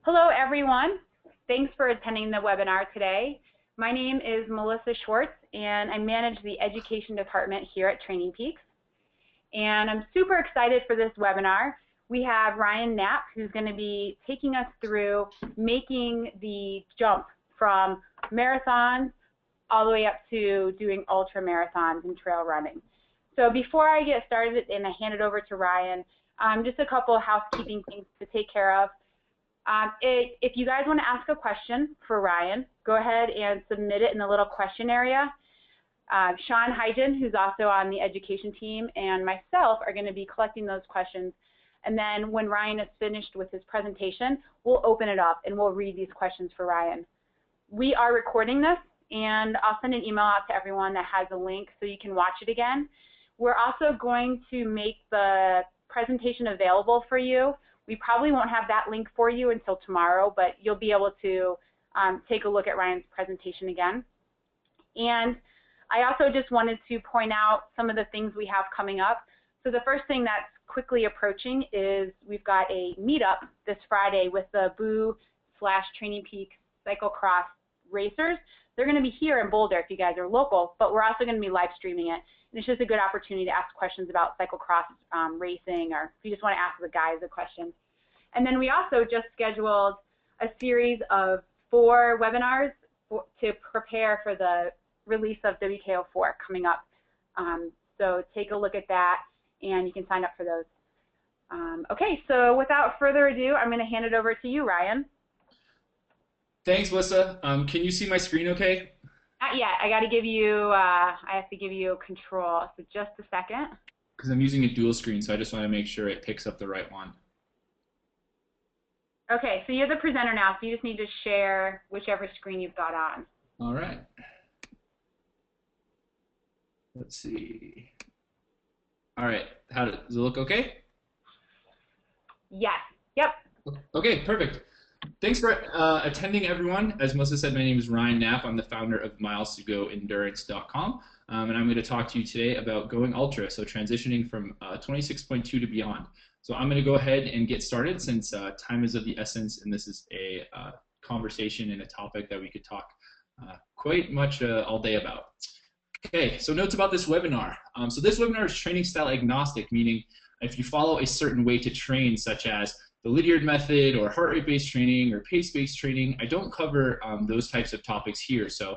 Hello, everyone. Thanks for attending the webinar today. My name is Melissa Schwartz, and I manage the education department here at TrainingPeaks. And I'm super excited for this webinar. We have Ryan Knapp, who's going to be taking us through making the jump from marathons all the way up to doing ultra marathons and trail running. So before I get started and I hand it over to Ryan, just a couple of housekeeping things to take care of. If you guys want to ask a question for Ryan, go ahead and submit it in the little question area. Sean Hygen, who's also on the education team, and myself are going to be collecting those questions. And then when Ryan is finished with his presentation, we'll open it up and we'll read these questions for Ryan. We are recording this, and I'll send an email out to everyone that has a link so you can watch it again. We're also going to make the presentation available for you. We probably won't have that link for you until tomorrow, but you'll be able to take a look at Ryan's presentation again. And I also just wanted to point out some of the things we have coming up. So the first thing that's quickly approaching is we've got a meetup this Friday with the Boo/TrainingPeaks cyclocross racers. They're going to be here in Boulder if you guys are local, but we're also going to be live streaming it. And it's just a good opportunity to ask questions about cyclocross racing, or if you just want to ask the guys a question. And then we also just scheduled a series of 4 webinars to prepare for the release of WKO4 coming up. So take a look at that, and you can sign up for those. Okay, so without further ado, I'm going to hand it over to you, Ryan. Thanks, Melissa. Can you see my screen okay? Not yet. I got to give you, I have to give you control. So just a second. Because I'm using a dual screen, so I just want to make sure it picks up the right one. Okay, so you're the presenter now, so you just need to share whichever screen you've got on. All right. Let's see. All right. Does it look okay? Yes. Yep. Okay, perfect. Thanks for attending, everyone. As Melissa said, my name is Ryan Knapp. I'm the founder of miles2goendurance.com, and I'm going to talk to you today about going ultra, so transitioning from 26.2 to beyond. So I'm going to go ahead and get started since time is of the essence, and this is a conversation and a topic that we could talk quite much all day about. Okay, so notes about this webinar. So this webinar is training style agnostic, meaning if you follow a certain way to train, such as the Lydiard method or heart rate-based training or pace-based training, I don't cover those types of topics here. So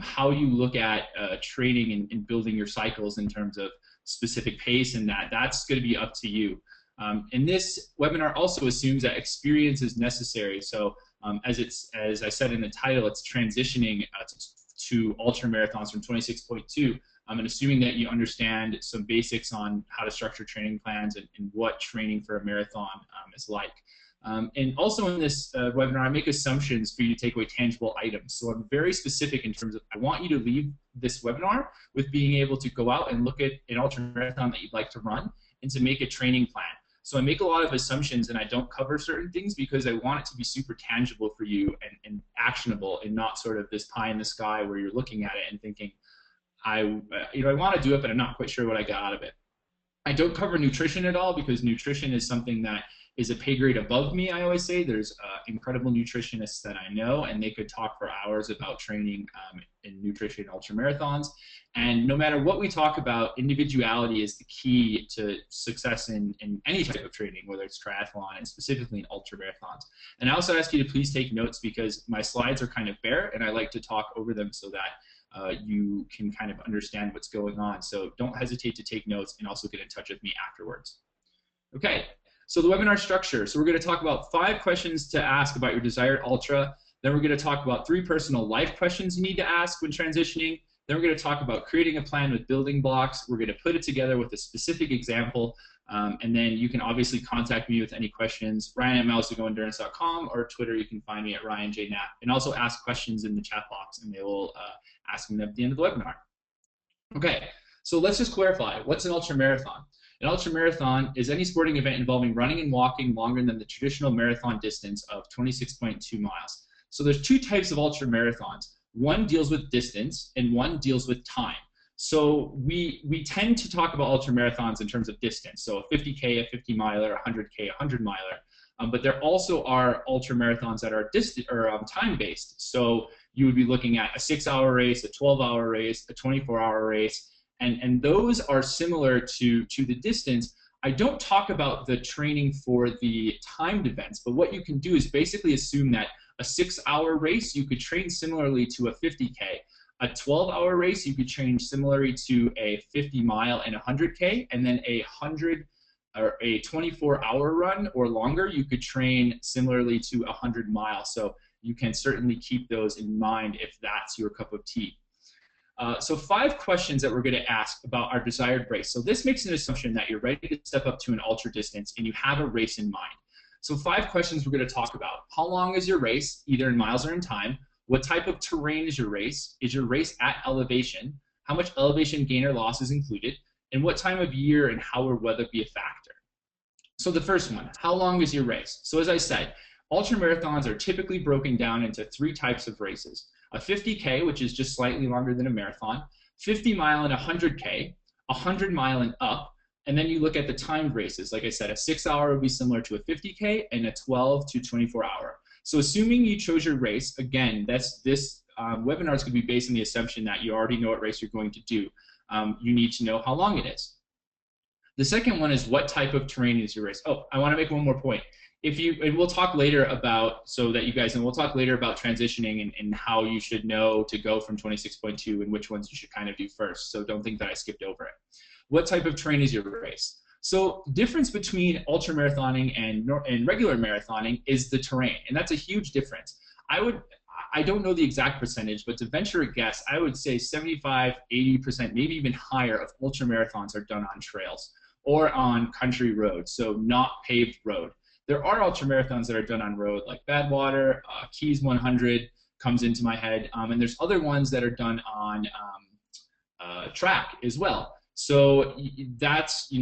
how you look at training and building your cycles in terms of specific pace and that's going to be up to you. And this webinar also assumes that experience is necessary. So as I said in the title, it's transitioning to ultra marathons from 26.2. And assuming that you understand some basics on how to structure training plans and what training for a marathon is like. And also in this webinar, I make assumptions for you to take away tangible items. So I'm very specific in terms of I want you to leave this webinar with being able to go out and look at an ultra marathon that you'd like to run and to make a training plan. So I make a lot of assumptions and I don't cover certain things because I want it to be super tangible for you and actionable, and not sort of this pie in the sky where you're looking at it and thinking, I want to do it, but I'm not quite sure what I got out of it. I don't cover nutrition at all because nutrition is something that is a pay grade above me, I always say. There's incredible nutritionists that I know, and they could talk for hours about training in nutrition ultra marathons. And no matter what we talk about, individuality is the key to success in any type of training, whether it's triathlon and specifically in ultra marathons. And I also ask you to please take notes because my slides are kind of bare, and I like to talk over them so that you can kind of understand what's going on. So don't hesitate to take notes and also get in touch with me afterwards. Okay, so the webinar structure. So we're going to talk about 5 questions to ask about your desired ultra. Then we're going to talk about 3 personal life questions you need to ask when transitioning. Then we're going to talk about creating a plan with building blocks. We're going to put it together with a specific example. And then you can obviously contact me with any questions, Ryan@miles2goendurance.com, or Twitter, you can find me at RyanJKnapp. And also ask questions in the chat box, and they will ask them at the end of the webinar. Okay, so let's just clarify. What's an ultramarathon? An ultramarathon is any sporting event involving running and walking longer than the traditional marathon distance of 26.2 miles. So there's 2 types of ultramarathons. One deals with distance, and one deals with time. So we tend to talk about ultramarathons in terms of distance. So a 50K, a 50 miler, a 100K, a 100 miler. But there also are ultra marathons that are time-based. So you would be looking at a 6-hour race, a 12-hour race, a 24-hour race, and those are similar to the distance. I don't talk about the training for the timed events, but what you can do is basically assume that a 6-hour race, you could train similarly to a 50K. A 12-hour race, you could train similarly to a 50-mile and 100K, and then a 100 or a 24-hour run or longer, you could train similarly to 100 miles. So you can certainly keep those in mind if that's your cup of tea. So 5 questions that we're going to ask about our desired race. So this makes an assumption that you're ready to step up to an ultra distance and you have a race in mind. So 5 questions we're going to talk about. How long is your race, either in miles or in time? What type of terrain is your race? Is your race at elevation? How much elevation gain or loss is included? And what time of year and how will weather be a factor? So the first one, how long is your race? So as I said, ultramarathons are typically broken down into 3 types of races. A 50K, which is just slightly longer than a marathon, 50-mile and 100K, 100-mile and up, and then you look at the timed races. Like I said, a 6-hour would be similar to a 50K and a 12 to 24-hour. So assuming you chose your race, again, this webinar is going to be based on the assumption that you already know what race you're going to do. You need to know how long it is. The second one is what type of terrain is your race. Oh, I want to make one more point. And we'll talk later about, so that you guys know, we'll talk later about transitioning and how you should know to go from 26.2 and which ones you should kind of do first. So don't think that I skipped over it. What type of terrain is your race? So the difference between ultramarathoning and regular marathoning is the terrain, and that's a huge difference. I don't know the exact percentage, but to venture a guess, I would say 75, 80%, maybe even higher of ultramarathons are done on trails or on country roads, so not paved road. There are ultramarathons that are done on road, like Badwater, Keys 100 comes into my head, and there's other ones that are done on track as well. So that's,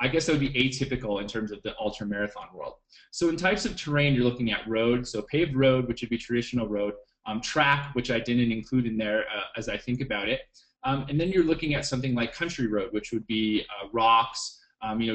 I guess that would be atypical in terms of the ultramarathon world. So in types of terrain, you're looking at road, so paved road, which would be traditional road, track, which I didn't include in there as I think about it, and then you're looking at something like country road, which would be rocks,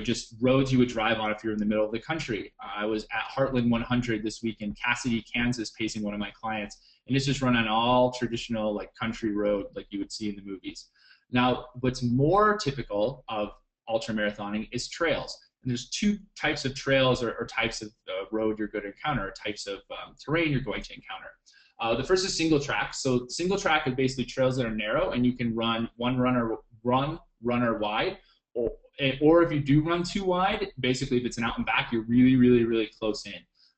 just roads you would drive on if you're in the middle of the country. I was at Heartland 100 this week in Cassidy, Kansas, pacing one of my clients, and it's just run on all traditional like country road like you would see in the movies. Now, what's more typical of ultramarathoning is trails. And there's 2 types of trails or types of road you're going to encounter, or types of terrain you're going to encounter. The first is single track. So single track is basically trails that are narrow, and you can run one runner wide, or if you do run too wide, basically if it's an out and back, you're really, really, really close in.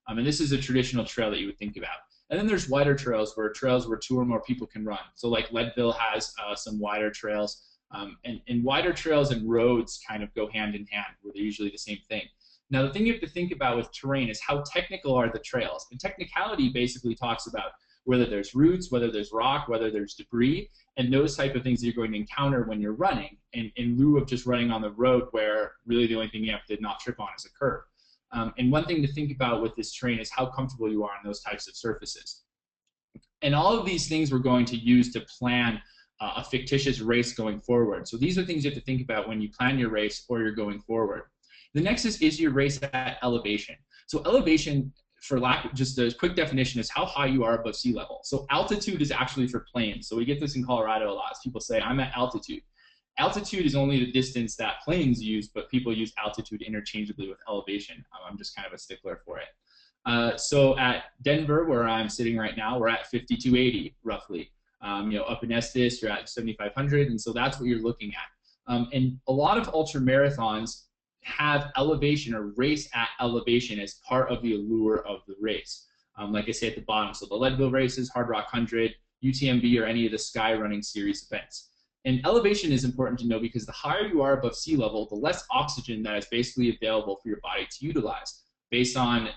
And this is a traditional trail that you would think about. And then there's wider trails where 2 or more people can run. So like Leadville has some wider trails. And wider trails and roads kind of go hand in hand, where they're usually the same thing. Now, the thing you have to think about with terrain is how technical are the trails. And technicality basically talks about whether there's roots, whether there's rock, whether there's debris, and those type of things that you're going to encounter when you're running, in lieu of just running on the road where really the only thing you have to not trip on is a curb. And one thing to think about with this terrain is how comfortable you are on those types of surfaces. And all of these things we're going to use to plan a fictitious race going forward. So these are things you have to think about when you plan your race or you're going forward. The next is your race at elevation. So elevation, for lack, just a quick definition, is how high you are above sea level. So altitude is actually for planes. So we get this in Colorado a lot. People say, I'm at altitude. Altitude is only the distance that planes use, but people use altitude interchangeably with elevation. I'm just kind of a stickler for it. So at Denver, where I'm sitting right now, we're at 5280 roughly. Up in Estes, you're at 7,500, and so that's what you're looking at. And a lot of ultramarathons have elevation or race at elevation as part of the allure of the race. Like I say at the bottom, so the Leadville races, Hard Rock 100, UTMB, or any of the Sky Running Series events. And elevation is important to know because the higher you are above sea level, the less oxygen that is basically available for your body to utilize, based on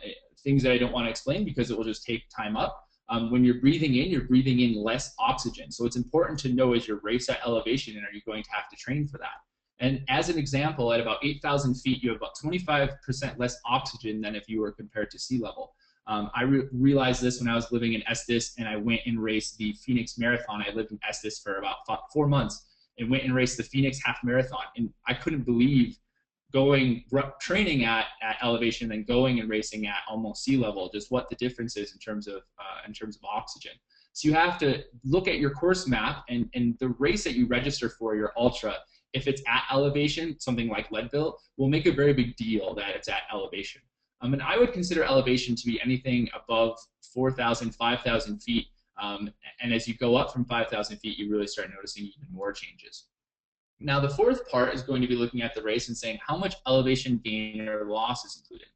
things that I don't want to explain because it will just take time up. When you're breathing in less oxygen. So it's important to know as your race at elevation, and are you going to have to train for that? And as an example, at about 8,000 feet, you have about 25% less oxygen than if you were compared to sea level. I realized this when I was living in Estes, and I went and raced the Phoenix Marathon. I lived in Estes for about 4 months and went and raced the Phoenix Half Marathon. And I couldn't believe training at elevation and going and racing at almost sea level, just what the difference is in terms of oxygen. So you have to look at your course map and the race that you register for your ultra. If it's at elevation, something like Leadville, will make a very big deal that it's at elevation. And I would consider elevation to be anything above 4,000, 5,000 feet. And as you go up from 5,000 feet, you really start noticing even more changes. Now, the fourth part is going to be looking at the race and saying how much elevation gain or loss is included.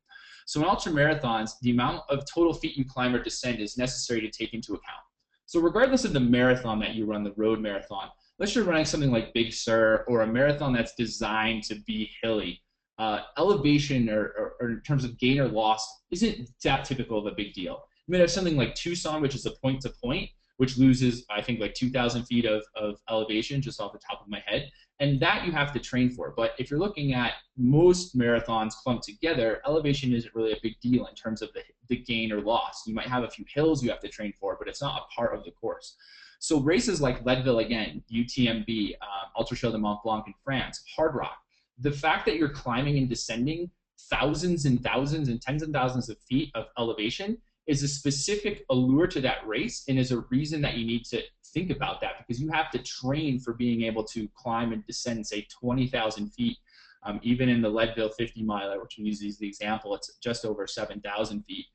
So in ultramarathons, the amount of total feet you climb or descend is necessary to take into account. So regardless of the marathon that you run, the road marathon, unless you're running something like Big Sur or a marathon that's designed to be hilly, elevation or in terms of gain or loss isn't that typical of a big deal. You may have something like Tucson, which is a point-to-point, which loses, I think, like 2,000 feet of elevation just off the top of my head. And that you have to train for. But if you're looking at most marathons clumped together, elevation isn't really a big deal in terms of the gain or loss. You might have a few hills you have to train for, but it's not a part of the course. So races like Leadville again, UTMB, Ultra Trail de Mont Blanc in France, Hard Rock, the fact that you're climbing and descending thousands and thousands and tens of thousands of feet of elevation is a specific allure to that race and is a reason that you need to think about that, because you have to train for being able to climb and descend, say, 20,000 feet. Even in the Leadville 50 miler, which we use as the example, it's just over 7,000 feet.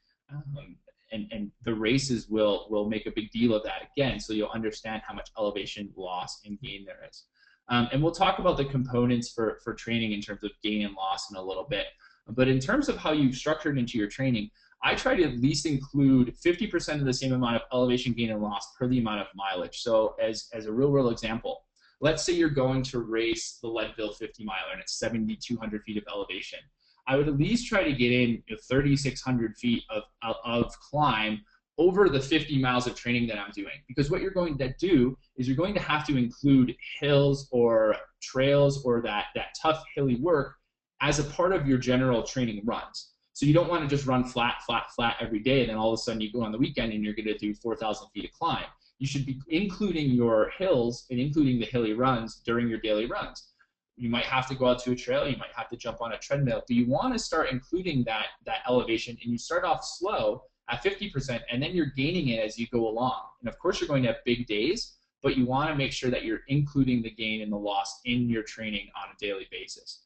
And the races will make a big deal of that again, so you'll understand how much elevation loss and gain there is. And we'll talk about the components for training in terms of gain and loss in a little bit. But in terms of how you've structured into your training, I try to at least include 50% of the same amount of elevation gain and loss per the amount of mileage. So as a real-world example, let's say you're going to race the Leadville 50 miler and it's 7,200 feet of elevation. I would at least try to get in 3,600 feet of climb over the 50 miles of training that I'm doing. Because what you're going to do is you're going to have to include hills or trails or that tough hilly work as a part of your general training runs. So you don't want to just run flat, flat, flat every day, and then all of a sudden you go on the weekend and you're going to do 4,000 feet of climb. You should be including your hills and including the hilly runs during your daily runs. You might have to go out to a trail, you might have to jump on a treadmill, but you want to start including that elevation, and you start off slow at 50%, and then you're gaining it as you go along. And of course you're going to have big days, but you want to make sure that you're including the gain and the loss in your training on a daily basis.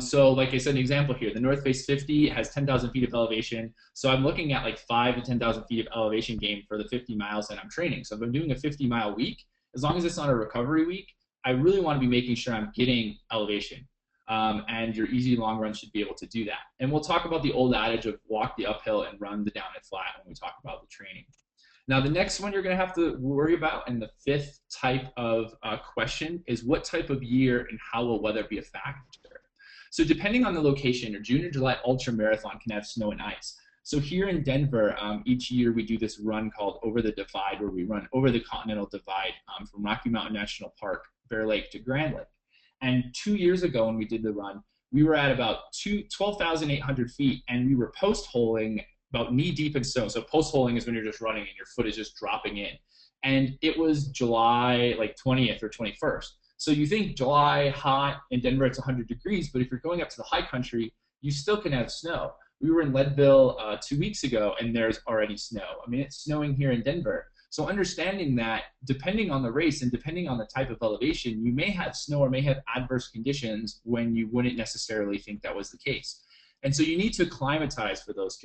So like I said, an example here, the North Face 50 has 10,000 feet of elevation. So I'm looking at like 5,000 to 10,000 feet of elevation gain for the 50 miles that I'm training. So if I'm doing a 50-mile week, as long as it's not a recovery week, I really want to be making sure I'm getting elevation. And your easy long run should be able to do that. And we'll talk about the old adage of walk the uphill and run the down and flat when we talk about the training. Now, the next one you're going to have to worry about, and the fifth type of question, is what type of year and how will weather be a factor? So depending on the location, a June or July ultra marathon can have snow and ice. So here in Denver, each year we do this run called Over the Divide, where we run over the Continental Divide from Rocky Mountain National Park, Bear Lake to Grand Lake. And 2 years ago when we did the run, we were at about 12,800 feet, and we were post-holing about knee-deep in snow. So post-holing is when you're just running and your foot is just dropping in. And it was July like 20th or 21st. So you think July, hot, in Denver it's 100 degrees, but if you're going up to the high country, you still can have snow. We were in Leadville 2 weeks ago, and there's already snow. I mean, it's snowing here in Denver. So understanding that, depending on the race and depending on the type of elevation, you may have snow or may have adverse conditions when you wouldn't necessarily think that was the case. And so you need to acclimatize for those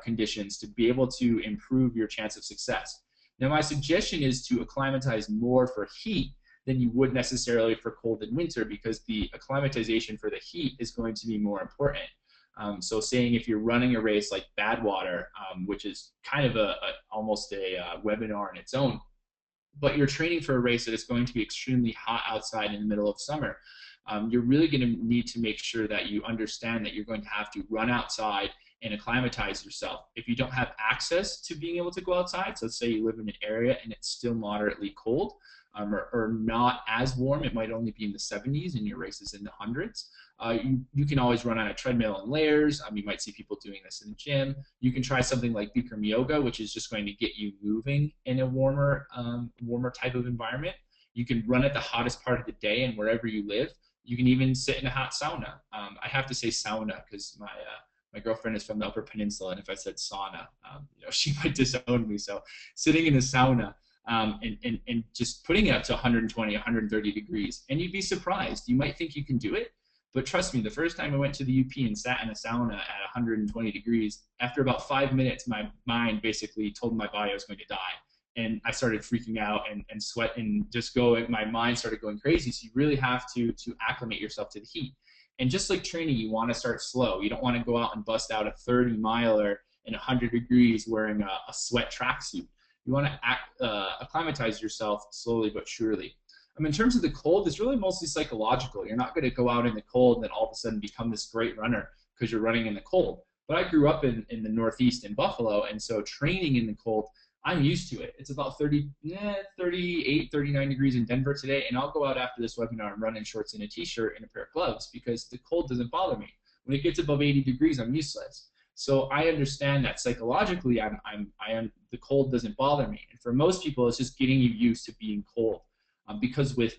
conditions to be able to improve your chance of success. Now, my suggestion is to acclimatize more for heat than you would necessarily for cold and winter, because the acclimatization for the heat is going to be more important. So saying if you're running a race like Badwater, which is kind of almost a webinar in its own, but you're training for a race that is going to be extremely hot outside in the middle of summer, you're really going to need to make sure that you understand that you're going to have to run outside and acclimatize yourself. If you don't have access to being able to go outside, so let's say you live in an area and it's still moderately cold, or not as warm, it might only be in the 70s and your race is in the hundreds. You can always run on a treadmill in layers. You might see people doing this in the gym. You can try something like Bikram yoga, which is just going to get you moving in a warmer type of environment. You can run at the hottest part of the day and wherever you live. You can even sit in a hot sauna. I have to say sauna because my girlfriend is from the Upper Peninsula, and if I said sauna, she might disown me. So sitting in a sauna and just putting it up to 120, 130 degrees, and you'd be surprised. You might think you can do it, but trust me, the first time I went to the UP and sat in a sauna at 120 degrees, after about 5 minutes, my mind basically told my body I was going to die. And I started freaking out and sweat and just going, my mind started going crazy. So you really have to acclimate yourself to the heat. And just like training, you want to start slow. You don't want to go out and bust out a 30 miler in 100 degrees wearing a sweat tracksuit. You want to acclimatize yourself slowly but surely. In terms of the cold, it's really mostly psychological. You're not going to go out in the cold and then all of a sudden become this great runner because you're running in the cold. But I grew up in the Northeast in Buffalo, and so training in the cold, I'm used to it. It's about 38, 39 degrees in Denver today, and I'll go out after this webinar and run in shorts and a t-shirt and a pair of gloves because the cold doesn't bother me. When it gets above 80 degrees, I'm useless. So I understand that psychologically, the cold doesn't bother me. And for most people, it's just getting you used to being cold. Because with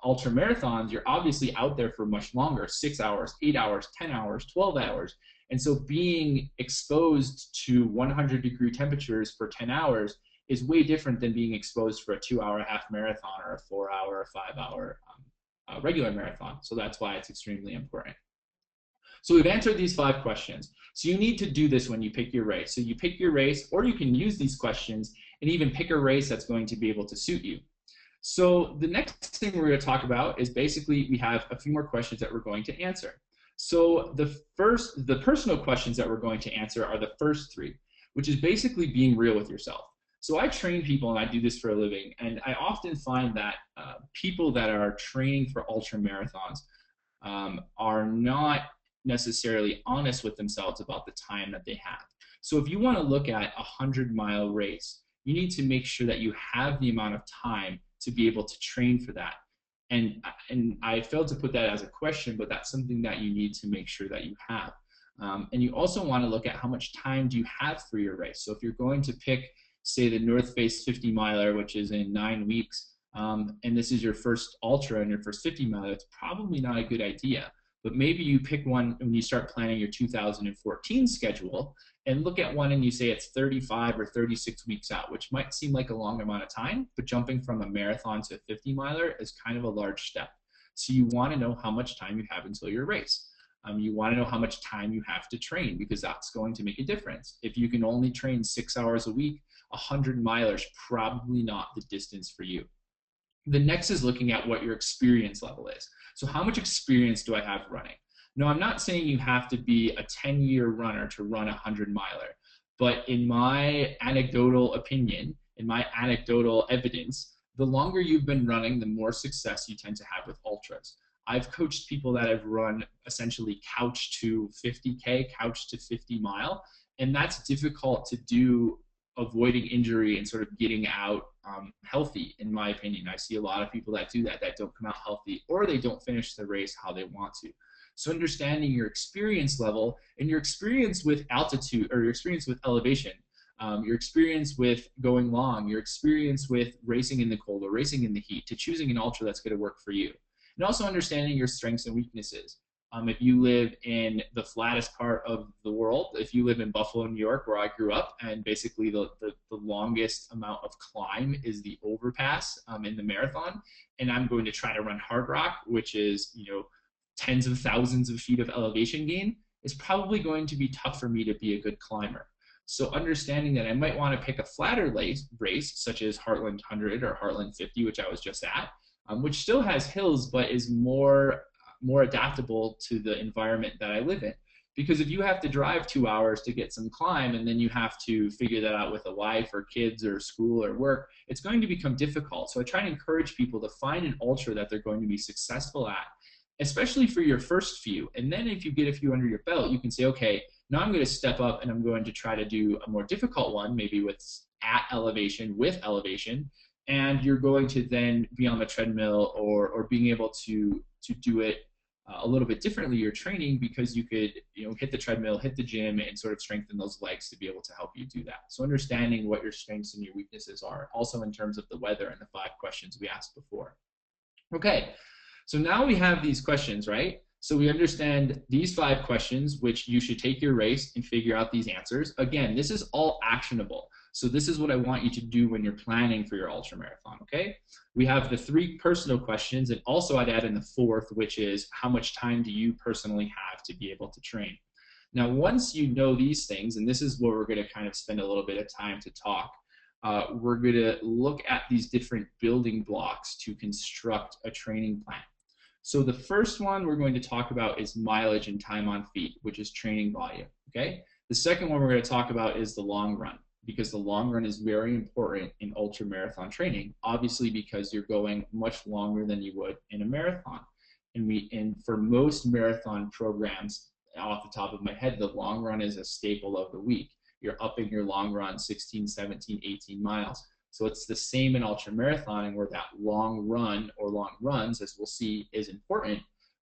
ultra marathons, you're obviously out there for much longer, 6 hours, 8 hours, 10 hours, 12 hours. And so being exposed to 100-degree temperatures for 10 hours is way different than being exposed for a 2-hour half marathon or a 4-hour or 5-hour regular marathon. So that's why it's extremely important. So we've answered these 5 questions. So you need to do this when you pick your race. So you pick your race, or you can use these questions and even pick a race that's going to be able to suit you. So the next thing we're going to talk about is basically we have a few more questions that we're going to answer. So the personal questions that we're going to answer are the first 3, which is basically being real with yourself. So I train people, and I do this for a living, and I often find that people that are training for ultra marathons are not necessarily honest with themselves about the time that they have. So if you want to look at a 100-mile race, you need to make sure that you have the amount of time to be able to train for that. And I failed to put that as a question, but that's something that you need to make sure that you have. And you also want to look at how much time do you have for your race. So if you're going to pick, say, the North Face 50 miler, which is in 9 weeks, and this is your first ultra and your first 50 miler, it's probably not a good idea. But maybe you pick one when you start planning your 2014 schedule and look at one and you say it's 35 or 36 weeks out, which might seem like a long amount of time, but jumping from a marathon to a 50 miler is kind of a large step. So you want to know how much time you have until your race. You want to know how much time you have to train because that's going to make a difference. If you can only train 6 hours a week, 100 milers probably not the distance for you. The next is looking at what your experience level is. So how much experience do I have running? No, I'm not saying you have to be a 10-year runner to run a 100-miler, but in my anecdotal opinion, in my anecdotal evidence, the longer you've been running, the more success you tend to have with ultras. I've coached people that have run essentially couch to 50K, couch to 50 mile, and that's difficult to do, avoiding injury and sort of getting out healthy, in my opinion. I see a lot of people that do that don't come out healthy, or they don't finish the race how they want to. So understanding your experience level and your experience with altitude, or your experience with elevation, your experience with going long, your experience with racing in the cold or racing in the heat, to choosing an ultra that's going to work for you. And also understanding your strengths and weaknesses. If you live in the flattest part of the world, if you live in Buffalo, New York, where I grew up, and basically the longest amount of climb is the overpass in the marathon, and I'm going to try to run hard rock, which is, tens of thousands of feet of elevation gain, is probably going to be tough for me to be a good climber. So understanding that I might want to pick a flatter race, such as Heartland 100 or Heartland 50, which I was just at, which still has hills, but is more adaptable to the environment that I live in. Because if you have to drive 2 hours to get some climb, and then you have to figure that out with a wife or kids or school or work, it's going to become difficult. So I try to encourage people to find an ultra that they're going to be successful at, especially for your first few. And then if you get a few under your belt, you can say, okay, now I'm going to step up and I'm going to try to do a more difficult one, maybe with elevation, and you're going to then be on the treadmill or being able to do it a little bit differently, your training, because you could hit the treadmill, hit the gym, and sort of strengthen those legs to be able to help you do that. So understanding what your strengths and your weaknesses are, also in terms of the weather and the 5 questions we asked before. Okay, So now we have these questions, right? So we understand these 5 questions, which you should take your race and figure out these answers. Again, this is all actionable. So this is what I want you to do when you're planning for your ultramarathon, okay? We have the 3 personal questions, and also I'd add in the 4th, which is how much time do you personally have to be able to train? Now, once you know these things, and this is where we're going to kind of spend a little bit of time to talk, we're going to look at these different building blocks to construct a training plan. So the first one we're going to talk about is mileage and time on feet, which is training volume, okay? The second one we're going to talk about is the long run, because the long run is very important in ultra marathon training, obviously because you're going much longer than you would in a marathon. And for most marathon programs, off the top of my head, the long run is a staple of the week. You're upping your long run 16, 17, 18 miles. So it's the same in ultra marathoning, where that long run or long runs, as we'll see, is important.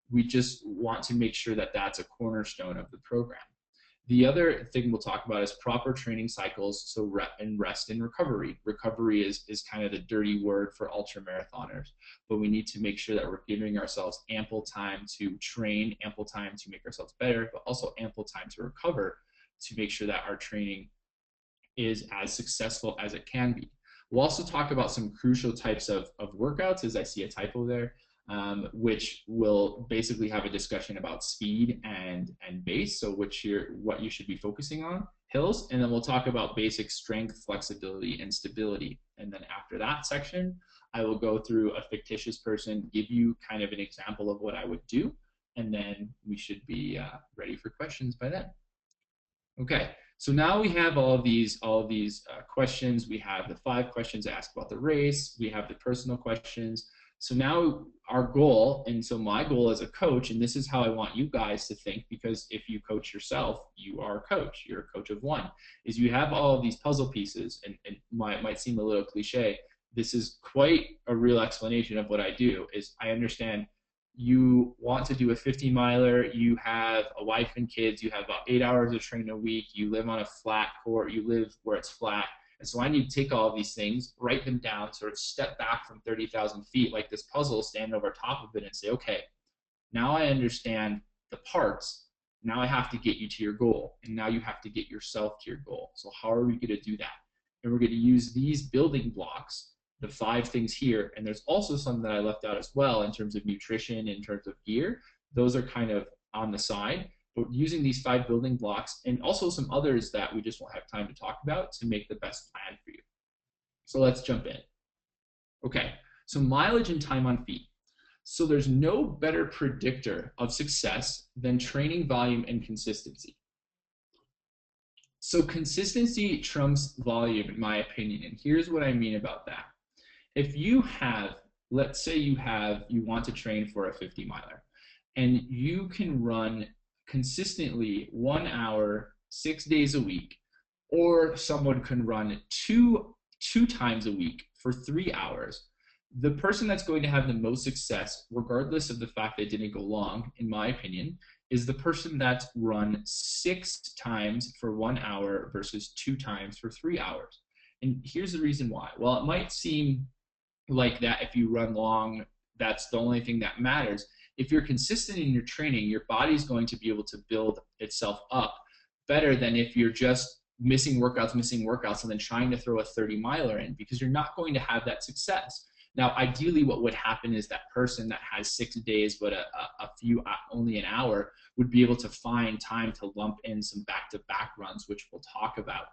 We just want to make sure that that's a cornerstone of the program. The other thing we'll talk about is proper training cycles, so rest and recovery. Recovery is kind of the dirty word for ultra marathoners, but we need to make sure that we're giving ourselves ample time to train, ample time to make ourselves better, but also ample time to recover to make sure that our training is as successful as it can be. We'll also talk about some crucial types of workouts, as I see a typo there, which will basically have a discussion about speed and base, so what you should be focusing on, hills, and then we'll talk about basic strength, flexibility, and stability. And then after that section, I will go through a fictitious person, give you kind of an example of what I would do, and then we should be ready for questions by then. Okay, so now we have all of these questions. We have the 5 questions asked about the race. We have the personal questions. So now our goal, and so my goal as a coach, and this is how I want you guys to think, because if you coach yourself, you are a coach. You're a coach of one. Is you have all of these puzzle pieces, and it might seem a little cliche. This is quite a real explanation of what I do. Is I understand you want to do a 50-miler, you have a wife and kids, you have about 8 hours of training a week, you live on a flat court, you live where it's flat. And so I need to take all of these things, write them down, sort of step back from 30,000 feet like this puzzle, stand over top of it and say, okay, now I understand the parts. Now I have to get you to your goal. And now you have to get yourself to your goal. So how are we going to do that? And we're going to use these building blocks, the 5 things here, and there's also some that I left out as well in terms of nutrition, in terms of gear. Those are kind of on the side, but using these 5 building blocks and also some others that we just won't have time to talk about to make the best plan for you. So let's jump in. Okay, so mileage and time on feet. So there's no better predictor of success than training volume and consistency. So consistency trumps volume, in my opinion, and here's what I mean about that. If you have, let's say you want to train for a 50-miler, and you can run consistently 1 hour, 6 days a week, or someone can run two times a week for 3 hours, the person that's going to have the most success, regardless of the fact they didn't go long, in my opinion, is the person that's run 6 times for 1 hour versus 2 times for 3 hours. And here's the reason why. Well, it might seem like that if you run long, that's the only thing that matters. If you're consistent in your training, your body's going to be able to build itself up better than if you're just missing workouts, and then trying to throw a 30-miler in, because you're not going to have that success. Now, ideally, what would happen is that person that has 6 days but only an hour would be able to find time to lump in some back-to-back runs, which we'll talk about,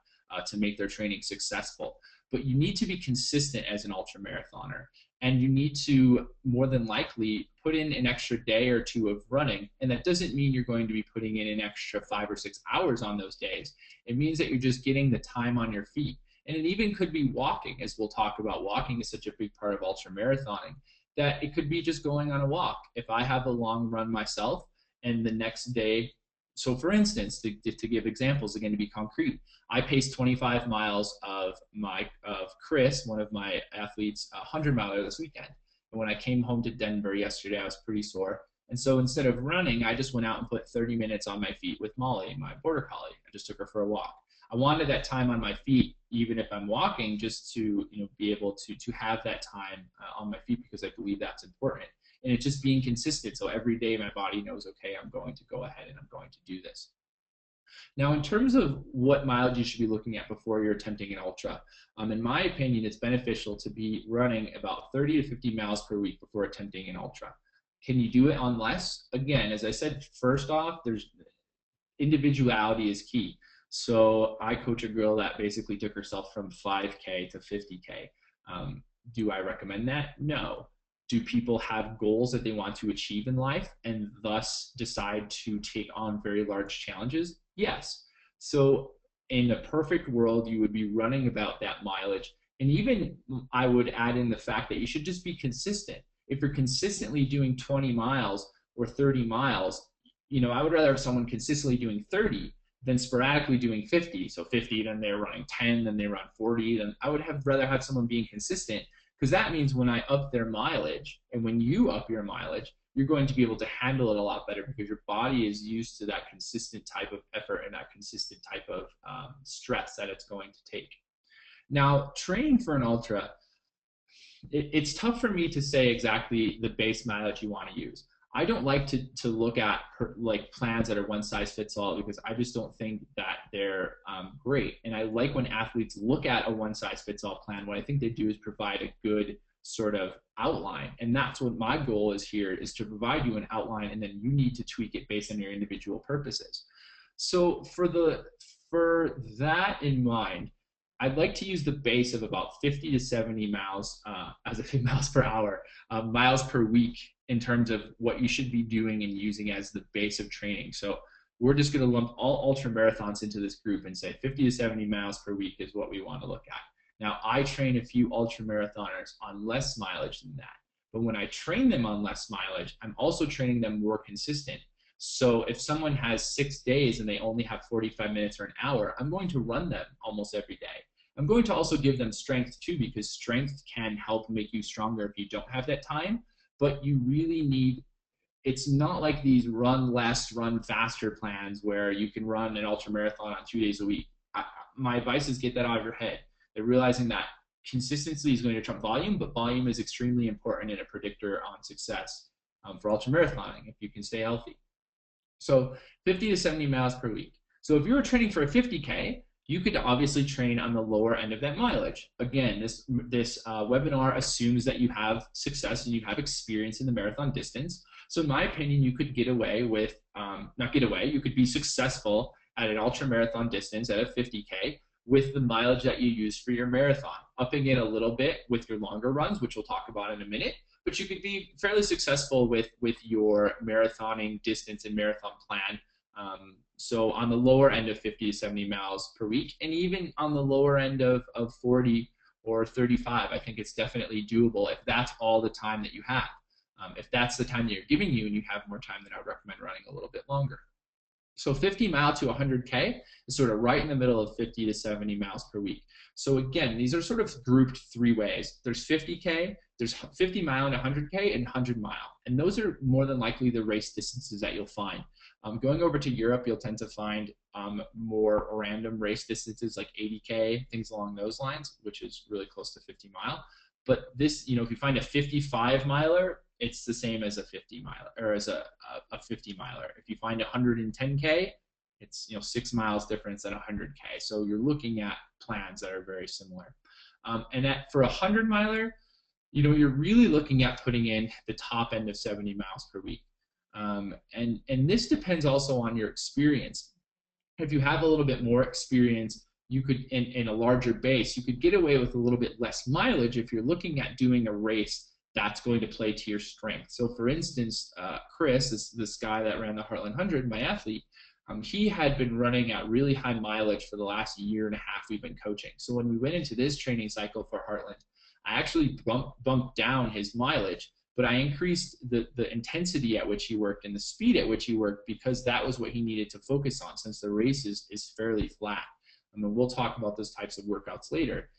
to make their training successful. But you need to be consistent as an ultramarathoner, and you need to more than likely put in an extra day or 2 of running. And that doesn't mean you're going to be putting in an extra 5 or 6 hours on those days. It means that you're just getting the time on your feet. And it even could be walking, as we'll talk about. Walking is such a big part of ultramarathoning that it could be just going on a walk. If I have a long run myself and the next day, so for instance, to give examples, again, to be concrete, I paced 25 miles of Chris, one of my athletes, 100-miler this weekend. And when I came home to Denver yesterday, I was pretty sore. And so instead of running, I just went out and put 30 minutes on my feet with Molly, my border collie. I just took her for a walk. I wanted that time on my feet, even if I'm walking, just to be able to have that time on my feet, because I believe that's important. And it's just being consistent. So every day my body knows, okay, I'm going to go ahead and I'm going to do this. Now, in terms of what mileage you should be looking at before you're attempting an ultra, in my opinion, it's beneficial to be running about 30 to 50 miles per week before attempting an ultra. Can you do it on less? Again, as I said, first off, there's individuality is key. So I coach a girl that basically took herself from 5K to 50K. Do I recommend that? No. Do people have goals that they want to achieve in life and thus decide to take on very large challenges? Yes. So in a perfect world, you would be running about that mileage. And even I would add in the fact that you should just be consistent. If you're consistently doing 20 miles or 30 miles, I would rather have someone consistently doing 30 than sporadically doing 50. So 50, then they're running 10, then they run 40. Then I would rather have someone being consistent, because that means when I up their mileage and when you up your mileage, you're going to be able to handle it a lot better because your body is used to that consistent type of effort and that consistent type of stress that it's going to take. Now, training for an ultra, it's tough for me to say exactly the base mileage you want to use. I don't like to look at plans that are one size fits all, because I just don't think that they're great. And I like when athletes look at a one size fits all plan. What I think they do is provide a good sort of outline. And that's what my goal is here, is to provide you an outline, and then you need to tweak it based on your individual purposes. So for that in mind, I'd like to use the base of about 50 to 70 miles, miles per hour, miles per week, in terms of what you should be doing and using as the base of training. So we're just going to lump all ultra marathons into this group and say 50 to 70 miles per week is what we want to look at. Now, I train a few ultra marathoners on less mileage than that. But when I train them on less mileage, I'm also training them more consistent. So if someone has 6 days and they only have 45 minutes or an hour, I'm going to run them almost every day. I'm going to also give them strength too, because strength can help make you stronger if you don't have that time. But you really need, it's not like these run less, run faster plans where you can run an ultra marathon on 2 days a week. My advice is get that out of your head. They're realizing that consistency is going to trump volume, but volume is extremely important and a predictor on success for ultra marathoning if you can stay healthy. So 50 to 70 miles per week. So if you were training for a 50K, you could obviously train on the lower end of that mileage. Again, this webinar assumes that you have success and you have experience in the marathon distance. So in my opinion, you could get away with, you could be successful at an ultra marathon distance at a 50K with the mileage that you use for your marathon, upping it a little bit with your longer runs, which we'll talk about in a minute. But you could be fairly successful with your marathoning distance and marathon plan. So on the lower end of 50 to 70 miles per week, and even on the lower end of 40 or 35, I think it's definitely doable if that's all the time that you have. If that's the time that you're giving you and you have more time, then I would recommend running a little bit longer. So 50 mile to 100K is sort of right in the middle of 50 to 70 miles per week. So again, these are sort of grouped three ways. There's 50K, there's 50 mile and 100K, and 100 mile. And those are more than likely the race distances that you'll find. Going over to Europe, you'll tend to find more random race distances like 80K, things along those lines, which is really close to 50 mile. But this, if you find a 55 miler, it's the same as a 50 miler, or as a 50 miler. If you find 110K, it's 6 miles difference than 100K. So you're looking at plans that are very similar. For a 100 miler, you're really looking at putting in the top end of 70 miles per week. And this depends also on your experience. If you have a little bit more experience, you could, in a larger base, you could get away with a little bit less mileage if you're looking at doing a race that's going to play to your strength. So for instance, Chris, this guy that ran the Heartland 100, my athlete, he had been running at really high mileage for the last year and a half we've been coaching. So when we went into this training cycle for Heartland, I actually bumped down his mileage, but I increased the intensity at which he worked and the speed at which he worked, because that was what he needed to focus on, since the race is fairly flat. I mean, we'll talk about those types of workouts later.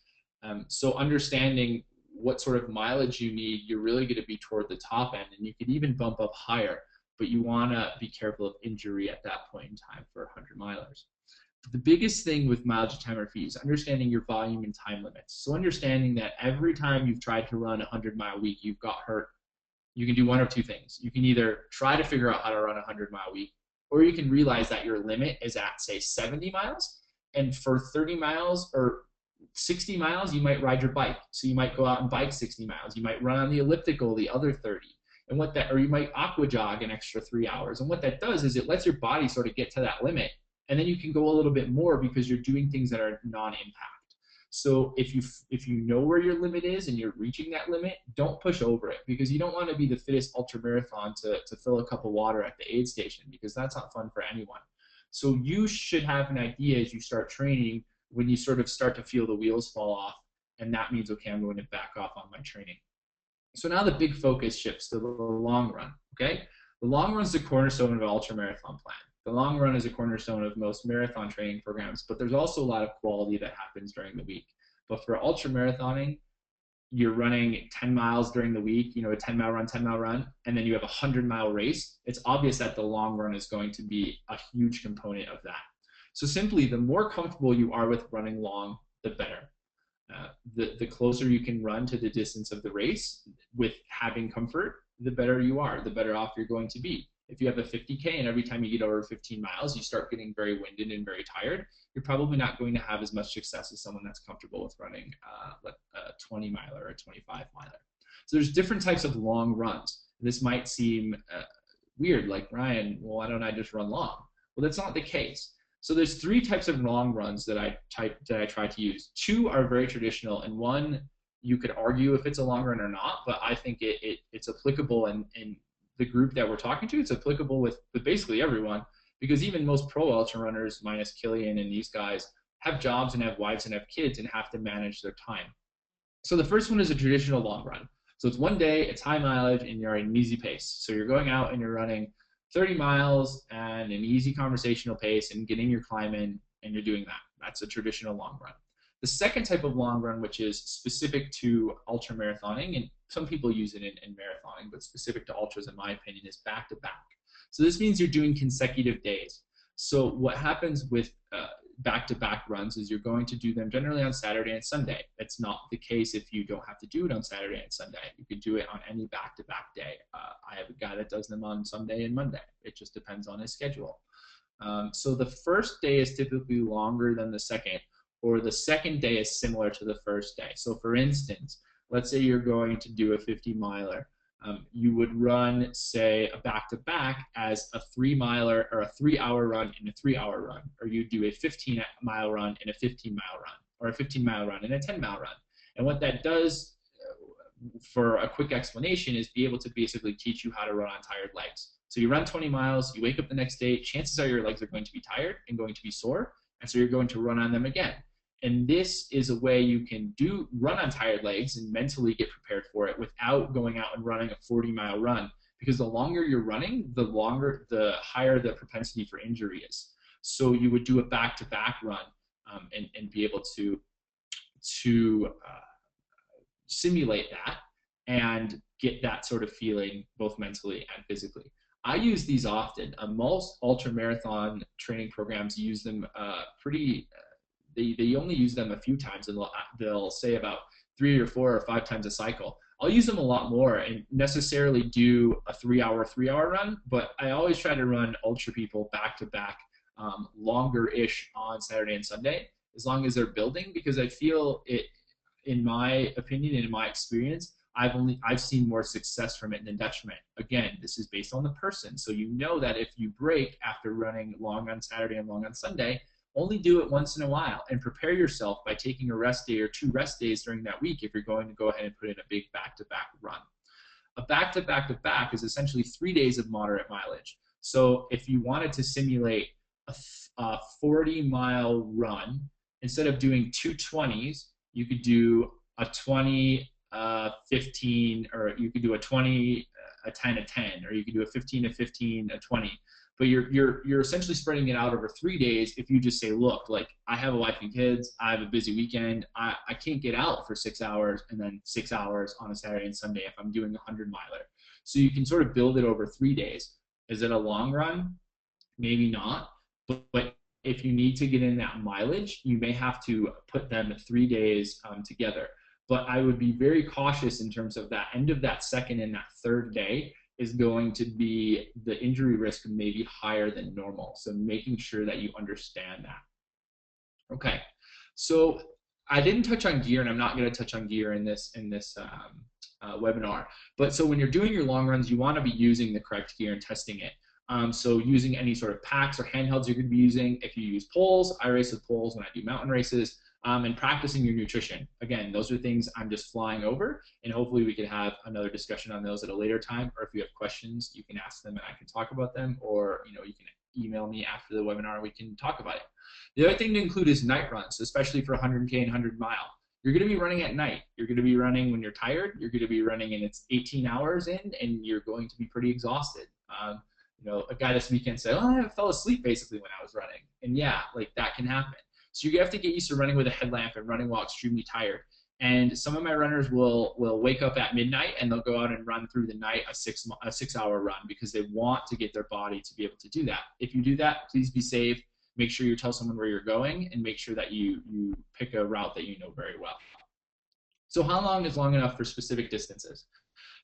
So understanding what sort of mileage you need, you're really going to be toward the top end, and you could even bump up higher, but you want to be careful of injury at that point in time for 100 milers. The biggest thing with mileage time or fee is understanding your volume and time limits. So understanding that every time you've tried to run a 100-mile week, you've got hurt. you can do one of two things. You can either try to figure out how to run a 100-mile week, or you can realize that your limit is at, say, 70 miles, and for 30 miles or 60 miles, you might ride your bike. So you might go out and bike 60 miles. You might run on the elliptical the other 30. And what that, or you might aqua jog an extra 3 hours. And what that does is it lets your body sort of get to that limit. And then you can go a little bit more because you're doing things that are non-impact. So if you know where your limit is and you're reaching that limit, don't push over it, because you don't want to be the fittest ultramarathon to fill a cup of water at the aid station, because that's not fun for anyone. So you should have an idea as you start training, when you sort of start to feel the wheels fall off, and that means, okay, I'm going to back off on my training. So now the big focus shifts to the long run, okay? The long run is the cornerstone of an ultramarathon plan. The long run is a cornerstone of most marathon training programs, but there's also a lot of quality that happens during the week. But for ultramarathoning, you're running 10 miles during the week, a 10-mile run, 10-mile run, and then you have a 100-mile race. It's obvious that the long run is going to be a huge component of that. So simply, the more comfortable you are with running long, the better. The closer you can run to the distance of the race with having comfort, the better you are, the better off you're going to be. If you have a 50K and every time you get over 15 miles, you start getting very winded and very tired, you're probably not going to have as much success as someone that's comfortable with running a 20-miler or a 25-miler. So there's different types of long runs. This might seem weird, like, Ryan, well, why don't I just run long? Well, that's not the case. So there's 3 types of long runs that I try to use. 2 are very traditional, and 1 you could argue if it's a long run or not, but I think it's applicable in the group that we're talking to. It's applicable with basically everyone, because even most pro ultra runners, minus Killian and these guys, have jobs and have wives and have kids and have to manage their time. So the first one is a traditional long run. So it's one day, it's high mileage, and you're at an easy pace. So you're going out and you're running 30 miles and an easy conversational pace and getting your climb in, and you're doing that. That's a traditional long run. The second type of long run, which is specific to ultra marathoning, and some people use it in marathoning, but specific to ultras, in my opinion, is back-to-back. So this means you're doing consecutive days. So what happens with back-to-back runs is you're going to do them generally on Saturday and Sunday. It's not the case if you don't have to do it on Saturday and Sunday. You could do it on any back-to-back day. I have a guy that does them on Sunday and Monday. It just depends on his schedule. So the first day is typically longer than the second, or the second day is similar to the first day. So for instance, let's say you're going to do a 50-miler. You would run, say, a back-to-back as a 3-miler or a 3-hour run and a 3-hour run, or you do a 15-mile run and a 15-mile run, or a 15-mile run and a 10-mile run. And what that does, for a quick explanation, is be able to basically teach you how to run on tired legs. So you run 20 miles, you wake up the next day, chances are your legs are going to be tired and going to be sore, and so you're going to run on them again. And this is a way you can run on tired legs and mentally get prepared for it without going out and running a 40-mile run, because the longer you're running, the higher the propensity for injury is. So you would do a back-to-back run and be able to simulate that and get that sort of feeling both mentally and physically. I use these often. Most ultra-marathon training programs use them they only use them a few times, and they'll say about 3 or 4 or 5 times a cycle. I'll use them a lot more and necessarily do a 3-hour run, but I always try to run ultra people back-to-back, longer-ish on Saturday and Sunday, as long as they're building, because I feel it, in my opinion and in my experience, I've seen more success from it than detriment. Again, this is based on the person, so you know that if you break after running long on Saturday and long on Sunday, only do it once in a while and prepare yourself by taking a rest day or 2 rest days during that week if you're going to go ahead and put in a big back-to-back run. A back-to-back-to-back is essentially 3 days of moderate mileage. So if you wanted to simulate a 40-mile run, instead of doing 2 20s, you could do a 20, 15, or you could do a 20, a 10, a 10, or you could do a 15, a 15, a 20. But you're essentially spreading it out over 3 days if you just say, look, like, I have a wife and kids, I have a busy weekend, I can't get out for 6 hours and then 6 hours on a Saturday and Sunday if I'm doing a 100-miler. So you can sort of build it over 3 days. Is it a long run? Maybe not. But if you need to get in that mileage, you may have to put them 3 days together. but I would be very cautious in terms of that end of that second and that third day is going to be the injury risk may be higher than normal. So making sure that you understand that. Okay, so I didn't touch on gear, and I'm not going to touch on gear in this webinar. But so when you're doing your long runs, you want to be using the correct gear and testing it. So using any sort of packs or handhelds you're going to be using. If you use poles, I race with poles when I do mountain races. And practicing your nutrition. Again, those are things I'm just flying over, and hopefully we can have another discussion on those at a later time, or if you have questions, you can ask them and I can talk about them, or you can email me after the webinar and we can talk about it. The other thing to include is night runs, especially for 100K and 100 mile. You're going to be running at night. You're going to be running when you're tired. You're going to be running and it's 18 hours in, and you're going to be pretty exhausted. A guy this weekend said, "Oh, I fell asleep basically when I was running," and yeah, like that can happen. So you have to get used to running with a headlamp and running while extremely tired. And some of my runners will wake up at midnight and they'll go out and run through the night a 6-hour run because they want to get their body to be able to do that. If you do that, please be safe. Make sure you tell someone where you're going and make sure that you pick a route that you know very well. So how long is long enough for specific distances?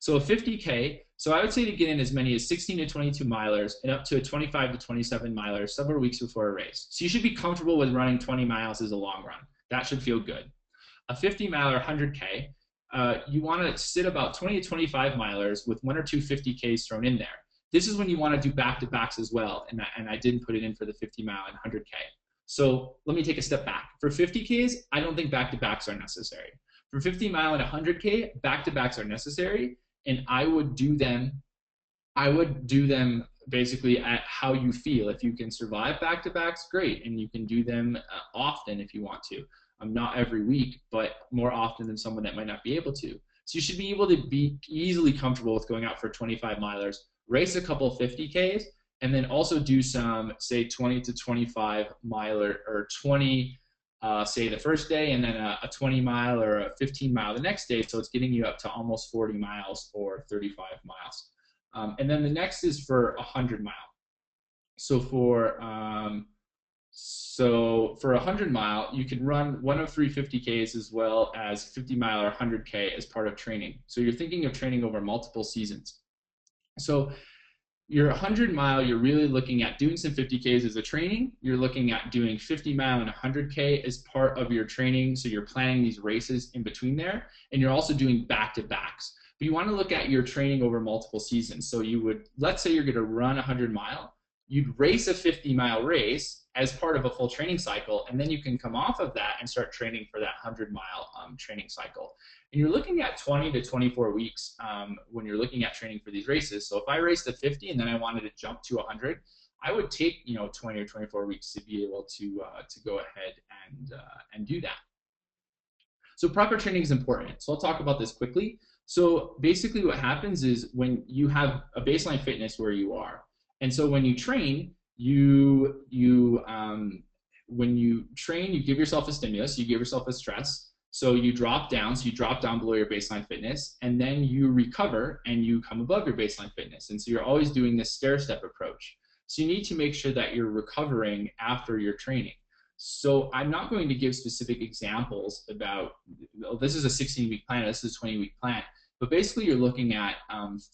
So a 50K, so I would say to get in as many as 16 to 22 milers and up to a 25 to 27 milers several weeks before a race. So you should be comfortable with running 20 miles as a long run. That should feel good. A 50 miler, 100K, you want to sit about 20 to 25 milers with 1 or 2 50Ks thrown in there. This is when you want to do back-to-backs as well, and I didn't put it in for the 50 mile and 100K. So let me take a step back. For 50Ks, I don't think back-to-backs are necessary. For 50 mile and 100K, back-to-backs are necessary, and I would do them basically at how you feel. If you can survive back-to-backs, great, and you can do them often if you want to. Not every week, but more often than someone that might not be able to. So you should be able to be easily comfortable with going out for 25 milers, race a couple 50Ks, and then also do some, say, 20 to 25 miler, or 20 say the first day, and then a 20 mile or a 15 mile the next day, so it's getting you up to almost 40 miles or 35 miles. And then the next is for 100 mile. So for 100 mile, you can run one of 3 50Ks as well as 50 mile or 100K as part of training. So you're thinking of training over multiple seasons. So your 100 mile, you're really looking at doing some 50Ks as a training. You're looking at doing 50 mile and 100K as part of your training. So you're planning these races in between there, and you're also doing back-to-backs. But you want to look at your training over multiple seasons. So you would, let's say you're going to run 100 mile, you'd race a 50 mile race as part of a full training cycle, and then you can come off of that and start training for that 100 mile training cycle. And you're looking at 20 to 24 weeks when you're looking at training for these races. So if I raced a 50 and then I wanted to jump to 100, I would take 20 or 24 weeks to be able to go ahead and do that. So proper training is important. So I'll talk about this quickly. So basically what happens is when you have a baseline fitness where you are, and so when you train, when you train, you give yourself a stimulus, you give yourself a stress. So you drop down below your baseline fitness, and then you recover and you come above your baseline fitness. And so you're always doing this stair-step approach. So you need to make sure that you're recovering after your training. So I'm not going to give specific examples about, this is a 16-week plan, this is a 20-week plan. But basically you're looking at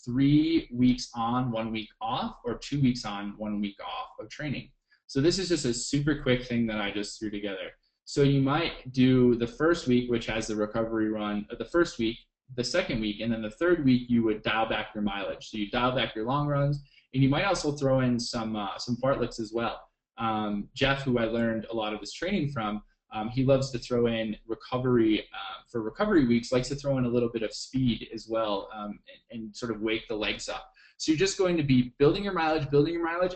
3 weeks on, 1 week off, or 2 weeks on, 1 week off of training. So this is just a super quick thing that I just threw together. So you might do the first week, which has the recovery run, the first week, the second week, and then the third week you would dial back your mileage. So you dial back your long runs, and you might also throw in some fartleks as well. Jeff, who I learned a lot of this training from, he loves to throw in recovery, for recovery weeks, likes to throw in a little bit of speed as well, and sort of wake the legs up. So you're just going to be building your mileage,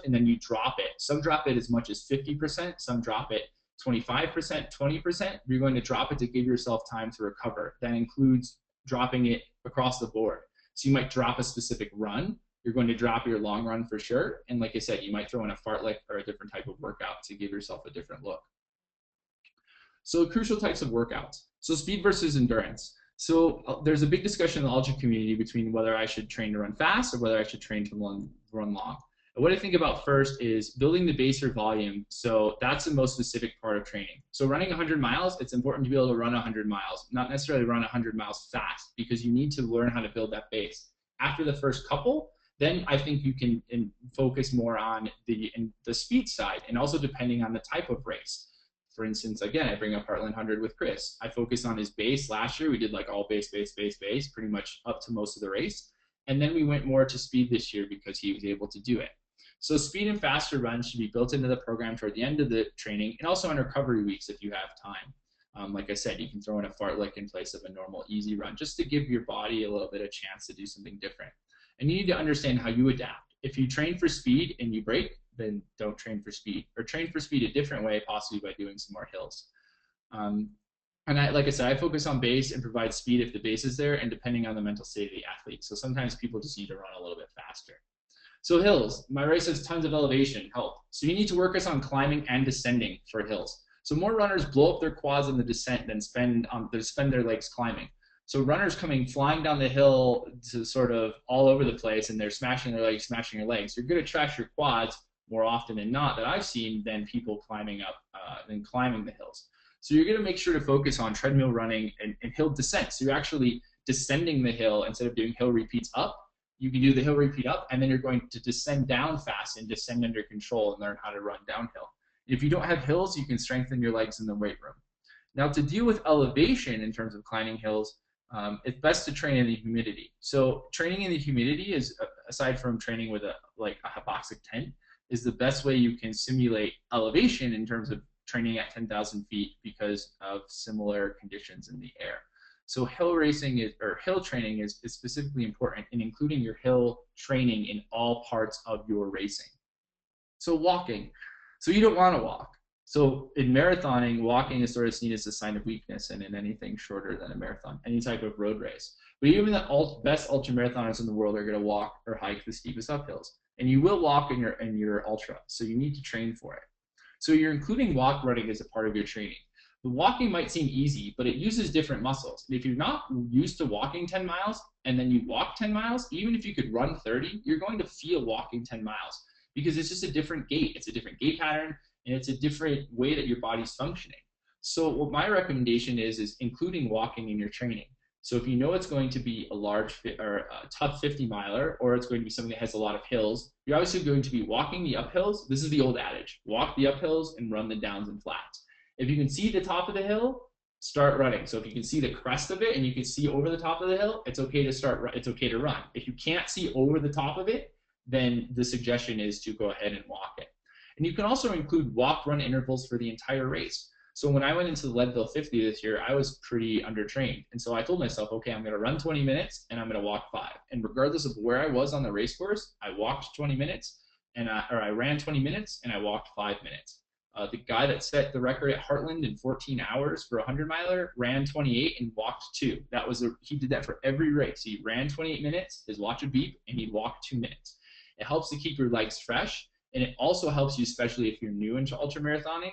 and then you drop it. Some drop it as much as 50%, some drop it 25%, 20%. You're going to drop it to give yourself time to recover. That includes dropping it across the board. So you might drop a specific run. You're going to drop your long run for sure. And like I said, you might throw in a fartlek or a different type of workout to give yourself a different look. So crucial types of workouts. So speed versus endurance. So there's a big discussion in the ultra community between whether I should train to run fast or whether I should train to run long. What I think about first is building the base or volume. So that's the most specific part of training. So running 100 miles, it's important to be able to run 100 miles, not necessarily run 100 miles fast, because you need to learn how to build that base. After the first couple, then I think you can focus more on the speed side, and also depending on the type of race. For instance, again, I bring up Heartland 100 with Chris. I focused on his base last year. We did like all base, pretty much up to most of the race. And then we went more to speed this year because he was able to do it. So speed and faster runs should be built into the program toward the end of the training, and also on recovery weeks if you have time. Like I said, you can throw in a fartlek in place of a normal easy run just to give your body a little bit of chance to do something different. And you need to understand how you adapt. If you train for speed and you break, then don't train for speed, or train for speed a different way, possibly by doing some more hills. And like I said, I focus on base and provide speed if the base is there, and depending on the mental state of the athlete. So sometimes people just need to run a little bit faster. So hills, my race has tons of elevation, help. So you need to work us on climbing and descending for hills. So more runners blow up their quads in the descent than spend their legs climbing. So runners coming flying down the hill to sort of all over the place, and they're smashing their legs, smashing your legs. You're going to trash your quads more often than not that I've seen than people climbing the hills. So you're going to make sure to focus on treadmill running and hill descent. So you're actually descending the hill instead of doing hill repeats up. You can do the hill repeat up, and then you're going to descend down fast and descend under control and learn how to run downhill. If you don't have hills, you can strengthen your legs in the weight room. Now, to deal with elevation in terms of climbing hills, it's best to train in the humidity. So training in the humidity is, aside from training with a hypoxic tent, is the best way you can simulate elevation in terms of training at 10,000 feet because of similar conditions in the air. So hill training is specifically important in including your hill training in all parts of your racing. So walking. So you don't want to walk. So in marathoning, walking is sort of seen as a sign of weakness, and in anything shorter than a marathon, any type of road race. But even the best ultramarathoners in the world are going to walk or hike the steepest uphills. And you will walk in your ultra, so you need to train for it. So you're including walk running as a part of your training. The walking might seem easy, but it uses different muscles. And if you're not used to walking 10 miles and then you walk 10 miles, even if you could run 30, you're going to feel walking 10 miles because it's just a different gait. It's a different gait pattern, and it's a different way that your body's functioning. So what my recommendation is including walking in your training. So if you know it's going to be a tough 50 miler, or it's going to be something that has a lot of hills, you're obviously going to be walking the uphills. This is the old adage: walk the uphills and run the downs and flats. If you can see the top of the hill, start running. So if you can see the crest of it and you can see over the top of the hill, it's okay to run. If you can't see over the top of it, then the suggestion is to go ahead and walk it. And you can also include walk-run intervals for the entire race. So when I went into the Leadville 50 this year, I was pretty undertrained. And so I told myself, okay, I'm going to run 20 minutes and I'm going to walk 5. And regardless of where I was on the race course, I walked 20 minutes, or I ran 20 minutes and I walked 5 minutes. The guy that set the record at Heartland in 14 hours for a 100-miler ran 28 and walked 2. He did that for every race. He ran 28 minutes, his watch would beep, and he'd walk 2 minutes. It helps to keep your legs fresh, and it also helps you, especially if you're new into ultramarathoning,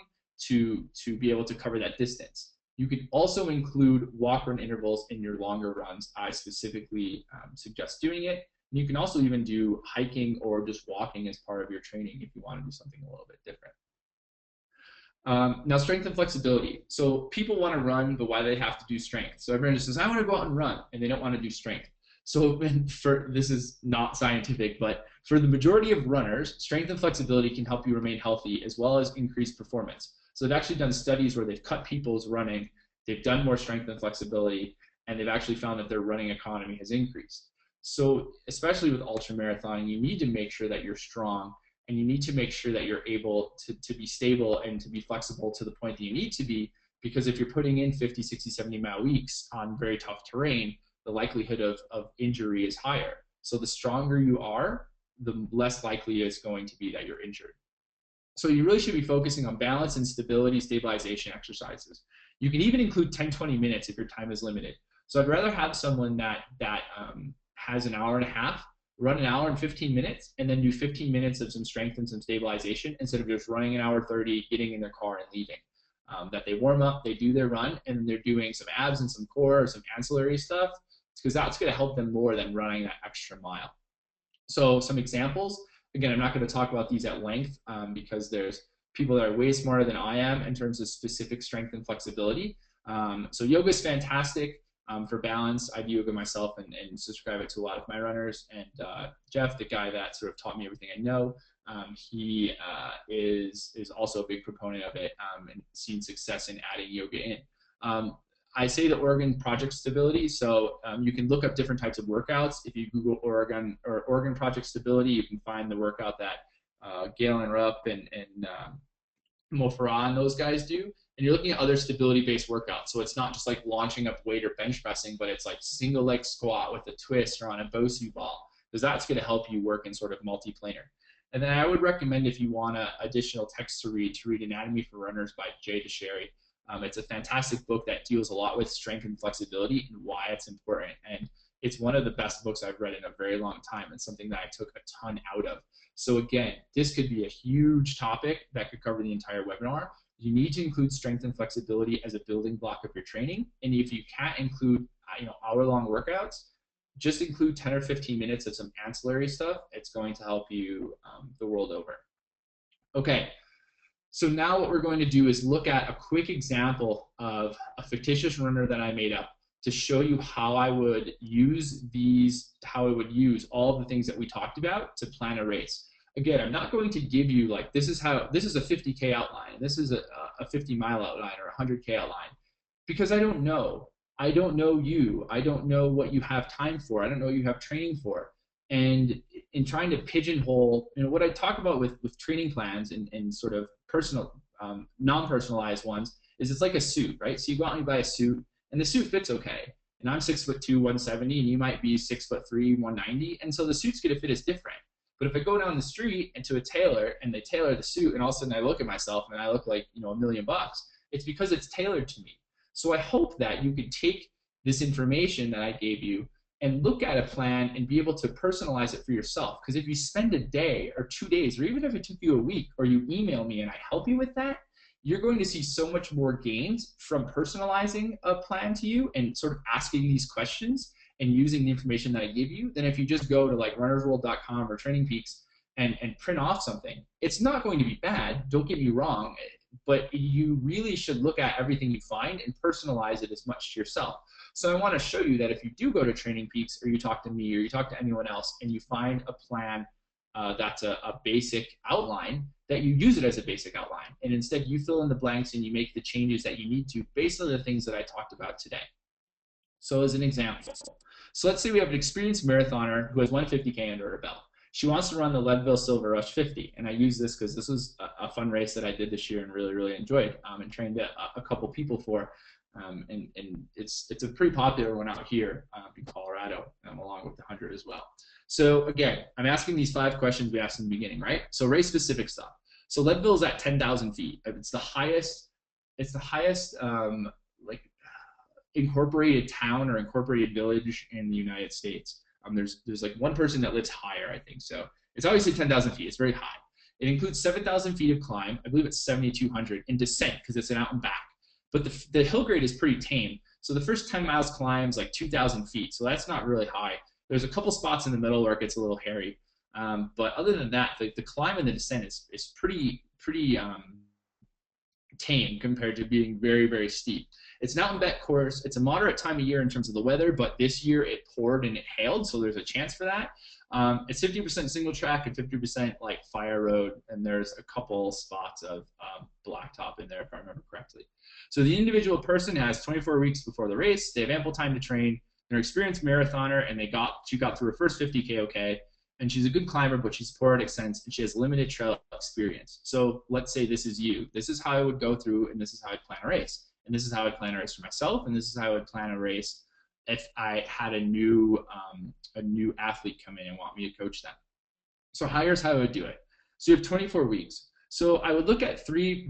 to be able to cover that distance. You could also include walk-run intervals in your longer runs. I specifically suggest doing it. And you can also even do hiking or just walking as part of your training if you want to do something a little bit different. Now, strength and flexibility. So people want to run, but why do they have to do strength? So everyone just says, I want to go out and run, and they don't want to do strength. So this is not scientific, but for the majority of runners, strength and flexibility can help you remain healthy as well as increase performance. So they've actually done studies where they've cut people's running, they've done more strength and flexibility, and they've actually found that their running economy has increased. So especially with ultramarathoning, you need to make sure that you're strong, and you need to make sure that you're able to be stable and to be flexible to the point that you need to be, because if you're putting in 50, 60, 70-mile weeks on very tough terrain, the likelihood of injury is higher. So the stronger you are, the less likely it's going to be that you're injured. So you really should be focusing on balance and stability stabilization exercises. You can even include 10, 20 minutes if your time is limited. So I'd rather have someone that has an hour and a half run an hour and 15 minutes, and then do 15 minutes of some strength and some stabilization instead of just running an hour 30, getting in their car and leaving. That they warm up, they do their run, and then they're doing some abs and some core or some ancillary stuff, because that's going to help them more than running that extra mile. So some examples, Again, I'm not going to talk about these at length because there's people that are way smarter than I am in terms of specific strength and flexibility. So yoga is fantastic for balance. I do yoga myself and subscribe it to a lot of my runners. And Jeff, the guy that sort of taught me everything I know, he is also a big proponent of it and seen success in adding yoga in. I say the Oregon Project Stability, so you can look up different types of workouts. If you Google Oregon or Oregon Project Stability, you can find the workout that Galen Rupp and Mo Farah and those guys do. And you're looking at other stability-based workouts. So it's not just like launching up weight or bench pressing, but it's like single leg squat with a twist or on a Bosu ball, because that's going to help you work in sort of multiplanar. And then I would recommend, if you want additional text to read Anatomy for Runners by Jay DeSherry. It's a fantastic book that deals a lot with strength and flexibility and why it's important. And it's one of the best books I've read in a very long time and something that I took a ton out of. So again, this could be a huge topic that could cover the entire webinar. You need to include strength and flexibility as a building block of your training. And if you can't include hour-long workouts, just include 10 or 15 minutes of some ancillary stuff. It's going to help you the world over. Okay. So now what we're going to do is look at a quick example of a fictitious runner that I made up to show you how I would use all the things that we talked about to plan a race. Again, I'm not going to give you like, this is a 50K outline, this is a 50-mile outline or a 100K outline, because I don't know. I don't know you. I don't know what you have time for. I don't know what you have training for. And in trying to pigeonhole, what I talk about with training plans and sort of personal, non-personalized ones is it's like a suit, right? So you go out and you buy a suit, and the suit fits okay. And I'm 6'2", 170, and you might be 6'3", 190, and so the suit's gonna fit as different. But if I go down the street and to a tailor and they tailor the suit, and all of a sudden I look at myself and I look like $1 million, it's because it's tailored to me. So I hope that you could take this information that I gave you and look at a plan and be able to personalize it for yourself. Because if you spend a day or 2 days, or even if it took you a week, or you email me and I help you with that, you're going to see so much more gains from personalizing a plan to you and sort of asking these questions and using the information that I give you than if you just go to like runnersworld.com or TrainingPeaks and print off something. It's not going to be bad, don't get me wrong, but you really should look at everything you find and personalize it as much to yourself. So I want to show you that if you do go to TrainingPeaks or you talk to me or you talk to anyone else and you find a plan that's a basic outline, that you use it as a basic outline. And instead you fill in the blanks and you make the changes that you need to based on the things that I talked about today. So as an example, so let's say we have an experienced marathoner who has 150K under her belt. She wants to run the Leadville Silver Rush 50, and I use this because this was a fun race that I did this year and really enjoyed and trained a couple people for. And it's a pretty popular one out here in Colorado, along with the 100 as well. So again, I'm asking these 5 questions we asked in the beginning, right? So race-specific stuff. So Leadville is at 10,000 feet. It's the highest like incorporated town or incorporated village in the United States. There's like one person that lives higher, I think. So it's obviously 10,000 feet. It's very high. It includes 7,000 feet of climb. I believe it's 7,200 in descent because it's an out and back. But the hill grade is pretty tame. So the first 10 miles climbs like 2,000 feet. So that's not really high. There's a couple spots in the middle where it gets a little hairy. But other than that, the climb and the descent is pretty tame compared to being very steep. It's an out and back course. It's a moderate time of year in terms of the weather, but this year it poured and it hailed, so there's a chance for that. It's 50% single track and 50% like fire road, and there's a couple spots of blacktop in there if I remember correctly. So the individual person has 24 weeks before the race. They have ample time to train. They're an experienced marathoner, and she got through her first 50K okay, and she's a good climber, but she's poor at extents, and she has limited trail experience. So let's say this is you. This is how I would go through, and this is how I'd plan a race. And this is how I'd plan a race for myself, and this is how I would plan a race if I had a new athlete come in and want me to coach them. So here's how I would do it. So you have 24 weeks. So I would look at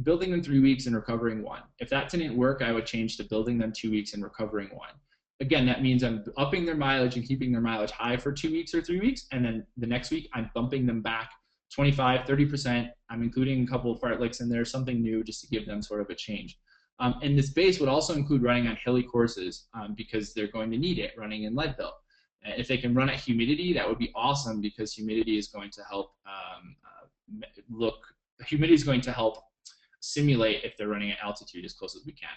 building them 3 weeks and recovering 1. If that didn't work, I would change to building them 2 weeks and recovering 1. Again, that means I'm upping their mileage and keeping their mileage high for 2 weeks or 3 weeks, and then the next week I'm bumping them back 25, 30%. I'm including a couple of fartleks in there, something new just to give them sort of a change. And this base would also include running on hilly courses because they're going to need it, running in Leadville. And if they can run at humidity, that would be awesome, because humidity is going to help humidity is going to help simulate if they're running at altitude as close as we can.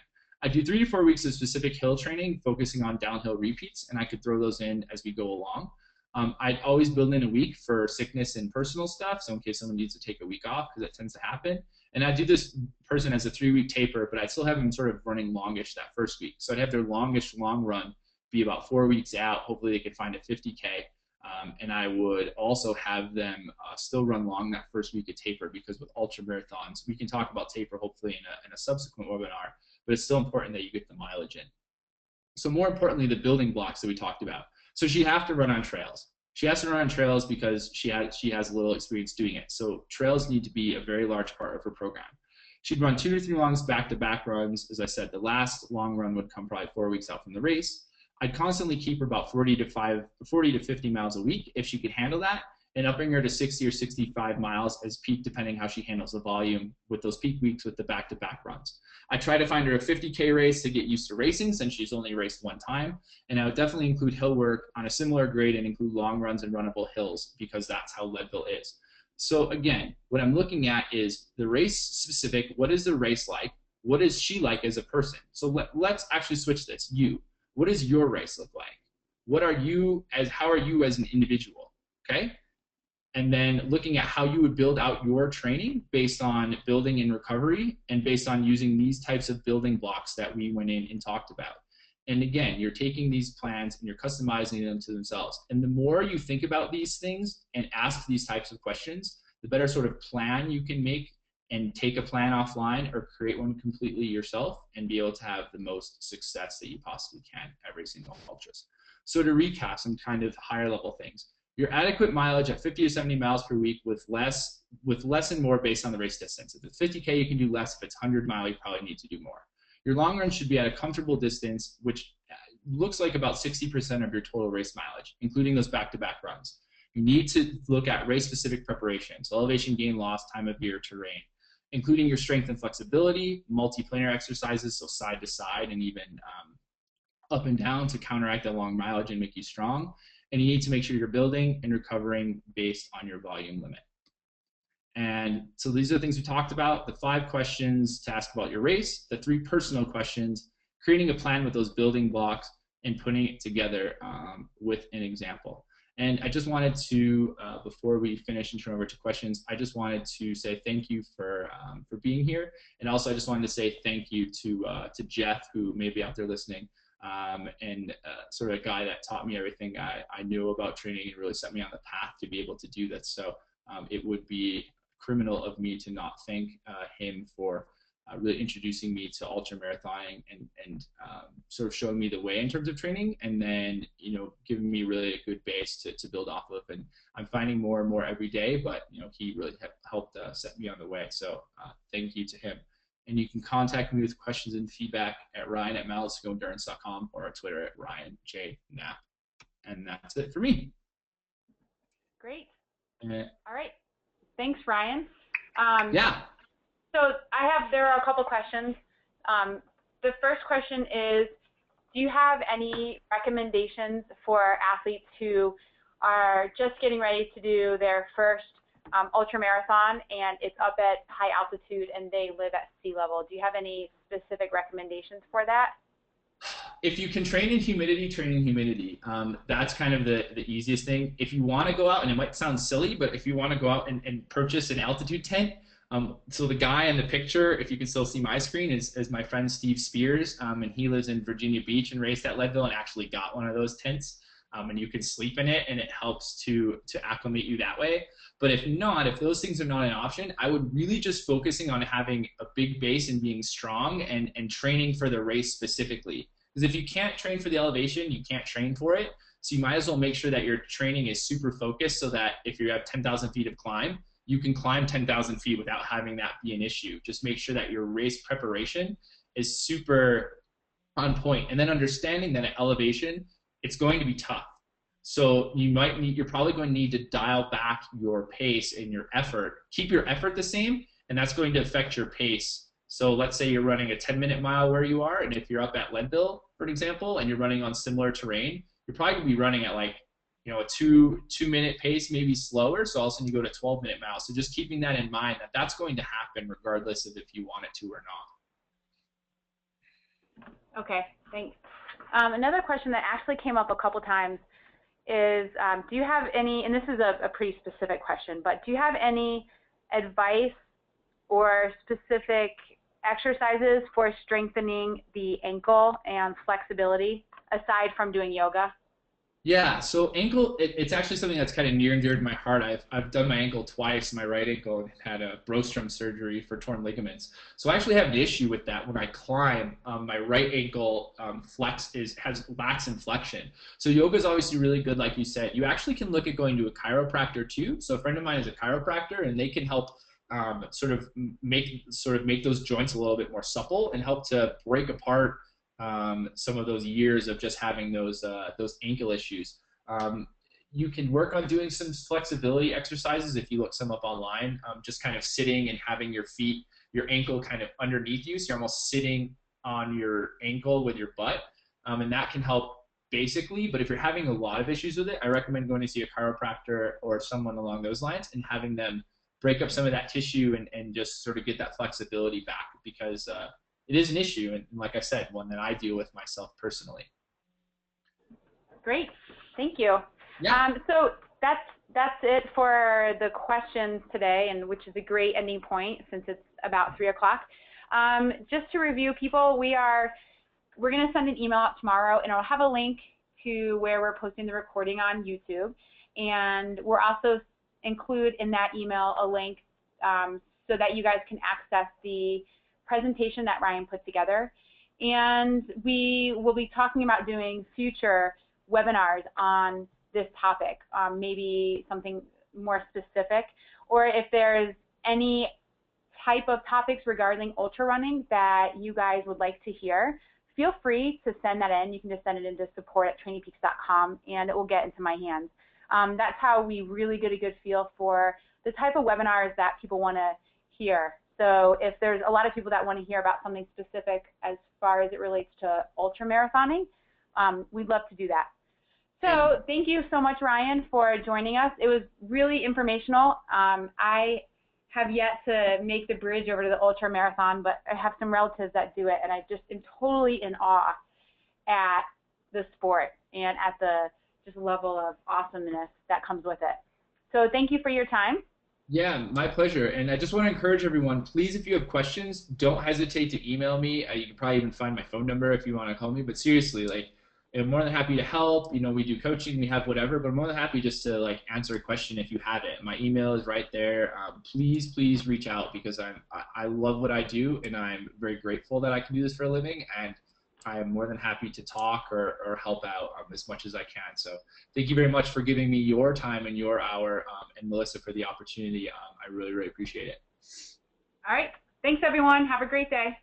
I do 3 to 4 weeks of specific hill training, focusing on downhill repeats, and I could throw those in as we go along. I'd always build in a week for sickness and personal stuff, so in case someone needs to take a week off, because that tends to happen. And I do this person as a 3-week taper, but I'd still have them sort of running longish that first week. So I'd have their longish long run be about 4 weeks out. Hopefully they could find a 50K. And I would also have them still run long that first week of taper, because with ultramarathons, we can talk about taper hopefully in a subsequent webinar, but it's still important that you get the mileage in. So more importantly, the building blocks that we talked about. So she'd have to run on trails. She has to run on trails because she has a little experience doing it. So trails need to be a very large part of her program. She'd run 2 to 3 longs back-to-back runs. As I said, the last long run would come probably 4 weeks out from the race. I'd constantly keep her about 40 to 50 miles a week if she could handle that, and upping her to 60 or 65 miles as peak, depending how she handles the volume with those peak weeks with the back-to-back runs. I try to find her a 50K race to get used to racing, since she's only raced 1 time, and I would definitely include hill work on a similar grade and include long runs and runnable hills, because that's how Leadville is. So again, what I'm looking at is the race specific. What is the race like? What is she like as a person? So let's actually switch this. You. What does your race look like? How are you as an individual? Okay? And then looking at how you would build out your training based on building in recovery and based on using these types of building blocks that we went in and talked about. And again, you're taking these plans and you're customizing them to themselves. And the more you think about these things and ask these types of questions, the better sort of plan you can make, and take a plan offline or create one completely yourself and be able to have the most success that you possibly can every single ultras. So to recap some kind of higher level things, your adequate mileage at 50 to 70 miles per week with less and more based on the race distance. If it's 50K, you can do less. If it's 100 mile, you probably need to do more. Your long run should be at a comfortable distance, which looks like about 60% of your total race mileage, including those back-to-back runs. You need to look at race-specific preparation, so elevation, gain, loss, time of year, terrain, including your strength and flexibility, multi-planar exercises, so side to side and even up and down to counteract that long mileage and make you strong. And you need to make sure you're building and recovering based on your volume limit. And so these are the things we talked about: the 5 questions to ask about your race, the 3 personal questions, creating a plan with those building blocks, and putting it together with an example. And I just wanted to, before we finish and turn over to questions, I just wanted to say thank you for being here. And also I just wanted to say thank you to Jeff, who may be out there listening, and sort of a guy that taught me everything I knew about training and really set me on the path to be able to do this. So it would be criminal of me to not thank him for really introducing me to ultramarathoning and sort of showing me the way in terms of training, and then giving me really a good base to build off of. And I'm finding more and more every day, but he really helped set me on the way. So thank you to him. And you can contact me with questions and feedback at ryan@milestogoendurance.com or on Twitter at ryanjknapp. And that's it for me. Great. All right. Thanks, Ryan. Yeah. So there are a couple questions. The first question is, do you have any recommendations for athletes who are just getting ready to do their first ultramarathon, and it's up at high altitude and they live at sea level? Do you have any specific recommendations for that? If you can train in humidity, train in humidity. That's kind of the easiest thing. If you want to go out, and it might sound silly, but if you want to go out and purchase an altitude tent, so the guy in the picture, if you can still see my screen, is my friend Steve Spears, and he lives in Virginia Beach and raced at Leadville and actually got one of those tents, and you can sleep in it, and it helps to acclimate you that way. But if not, if those things are not an option, I would really just focusing on having a big base and being strong and training for the race specifically. Because if you can't train for the elevation, you can't train for it. So you might as well make sure that your training is super focused, so that if you have 10,000 feet of climb, you can climb 10,000 feet without having that be an issue. Just make sure that your race preparation is super on point. And then understanding that at elevation, it's going to be tough. So you're probably going to need to dial back your pace and your effort. Keep your effort the same, and that's going to affect your pace. So let's say you're running a 10-minute mile where you are, and if you're up at Leadville, for example, and you're running on similar terrain, you're probably going to be running at like, a two-minute pace, maybe slower. So all of a sudden you go to 12-minute miles. So just keeping that in mind, that that's going to happen regardless of if you want it to or not. Okay, thanks. Another question that actually came up a couple times is, do you have any, and this is a pretty specific question, but do you have any advice or specific exercises for strengthening the ankle and flexibility aside from doing yoga? Yeah, so ankle, it's actually something that's kind of near and dear to my heart. I've done my ankle twice, my right ankle, and had a Brostrom surgery for torn ligaments. So I actually have an issue with that when I climb. My right ankle has lacks inflection. So yoga is obviously really good, like you said. You actually can look at going to a chiropractor too. So a friend of mine is a chiropractor, and they can help sort of make those joints a little bit more supple and help to break apart some of those years of just having those ankle issues. You can work on doing some flexibility exercises if you look some up online, just kind of sitting and having your ankle kind of underneath you, so you're almost sitting on your ankle with your butt, and that can help basically. But if you're having a lot of issues with it, I recommend going to see a chiropractor or someone along those lines and having them break up some of that tissue and just sort of get that flexibility back, because it is an issue, and like I said, one that I deal with myself personally. Great, thank you. Yeah. So that's it for the questions today, and which is a great ending point since it's about 3 o'clock. Just to review, people, we're going to send an email out tomorrow, and it'll have a link to where we're posting the recording on YouTube, and we'll also include in that email a link so that you guys can access the presentation that Ryan put together. And we will be talking about doing future webinars on this topic, maybe something more specific, or if there's any type of topics regarding ultra running that you guys would like to hear, feel free to send that in. You can just send it into support@trainingpeaks.com and it will get into my hands. That's how we really get a good feel for the type of webinars that people want to hear. So if there's a lot of people that want to hear about something specific as far as it relates to ultramarathoning, we'd love to do that. So thank you so much, Ryan, for joining us. It was really informational. I have yet to make the bridge over to the ultramarathon, but I have some relatives that do it, and I just am totally in awe at the sport and at the just level of awesomeness that comes with it. So thank you for your time. Yeah, my pleasure. And I just want to encourage everyone, please, if you have questions, don't hesitate to email me. You can probably even find my phone number if you want to call me. But seriously, like, I'm more than happy to help. We do coaching, we have whatever, but I'm more than happy just to like answer a question if you have it. My email is right there. Please reach out, because I love what I do, and I'm very grateful that I can do this for a living, and I am more than happy to talk or help out as much as I can. So thank you very much for giving me your time and your hour, and Melissa for the opportunity. I really appreciate it. All right. Thanks, everyone. Have a great day.